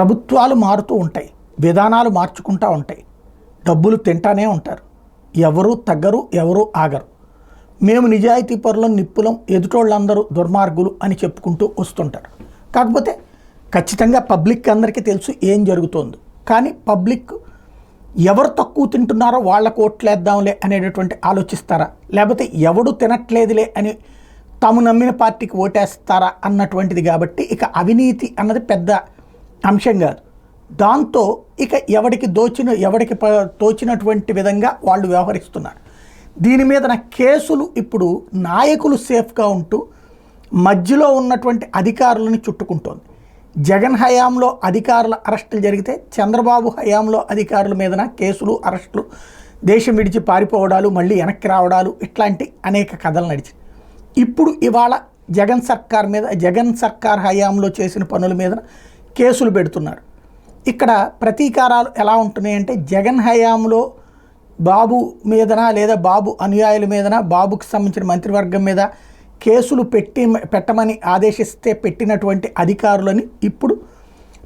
ప్రభుత్వాలు మారుతూ ఉంటాయి, విధానాలు మార్చుకుంటూ ఉంటాయి, డబ్బులు తింటానే ఉంటారు, ఎవరు తగ్గరు, ఎవరు ఆగరు. మేము నిజాయితీ పరులం, నిప్పులం, ఎదుటోళ్ళందరూ దుర్మార్గులు అని చెప్పుకుంటూ వస్తుంటారు. కాకపోతే ఖచ్చితంగా పబ్లిక్ అందరికీ తెలుసు ఏం జరుగుతోంది. కానీ పబ్లిక్ ఎవరు తక్కువ తింటున్నారో వాళ్ళకు ఓట్లేద్దాంలే అనేటటువంటి ఆలోచిస్తారా, లేకపోతే ఎవడు తినట్లేదులే అని తాము నమ్మిన పార్టీకి ఓటేస్తారా అన్నటువంటిది. కాబట్టి ఇక అవినీతి అన్నది పెద్ద అంశం కాదు. దాంతో ఇక ఎవడికి తోచినటువంటి విధంగా వాళ్ళు వ్యవహరిస్తున్నారు. దీని మీద కేసులు ఇప్పుడు నాయకులు సేఫ్గా ఉంటూ మధ్యలో ఉన్నటువంటి అధికారులను చుట్టుకుంటోంది. జగన్ హయాంలో అధికారుల అరెస్టులు జరిగితే చంద్రబాబు హయాంలో అధికారుల మీదన కేసులు, అరెస్టులు, దేశం విడిచి పారిపోవడాలు, మళ్ళీ వెనక్కి రావడాలు, ఇట్లాంటి అనేక కథలు నడిచాయి. ఇప్పుడు ఇవాళ జగన్ సర్కార్ హయాంలో చేసిన పనుల మీద కేసులు పెడుతున్నారు. ఇక్కడ ప్రతీకారాలు ఎలా ఉంటున్నాయంటే, జగన్ హయాంలో బాబు మీదన లేదా బాబు అనుయాయుల మీదన, బాబుకి సంబంధించిన మంత్రివర్గం మీద కేసులు పెట్టమని ఆదేశిస్తే పెట్టినటువంటి అధికారులని ఇప్పుడు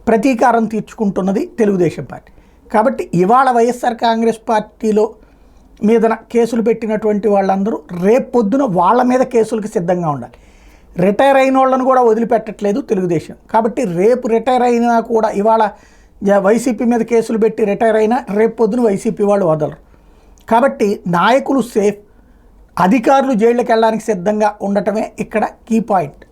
ప్రతీకారం తీర్చుకుంటున్నది తెలుగుదేశం పార్టీ. కాబట్టి ఇవాళ వైఎస్ఆర్ కాంగ్రెస్ పార్టీలో మీదన కేసులు పెట్టినటువంటి వాళ్ళందరూ రేపొద్దున వాళ్ళ మీద కేసులకు సిద్ధంగా ఉండాలి. రిటైర్ అయిన వాళ్ళను కూడా వదిలిపెట్టట్లేదు తెలుగుదేశం. కాబట్టి రేపు రిటైర్ అయినా కూడా ఇవాళ వైసీపీ మీద కేసులు పెట్టి రిటైర్ అయినా రేపొద్దున వైసీపీ వాళ్ళు వదలరు. కాబట్టి నాయకులు సేఫ్, అధికారులు జైళ్ళకి వెళ్ళడానికి సిద్ధంగా ఉండటమే ఇక్కడ కీ పాయింట్.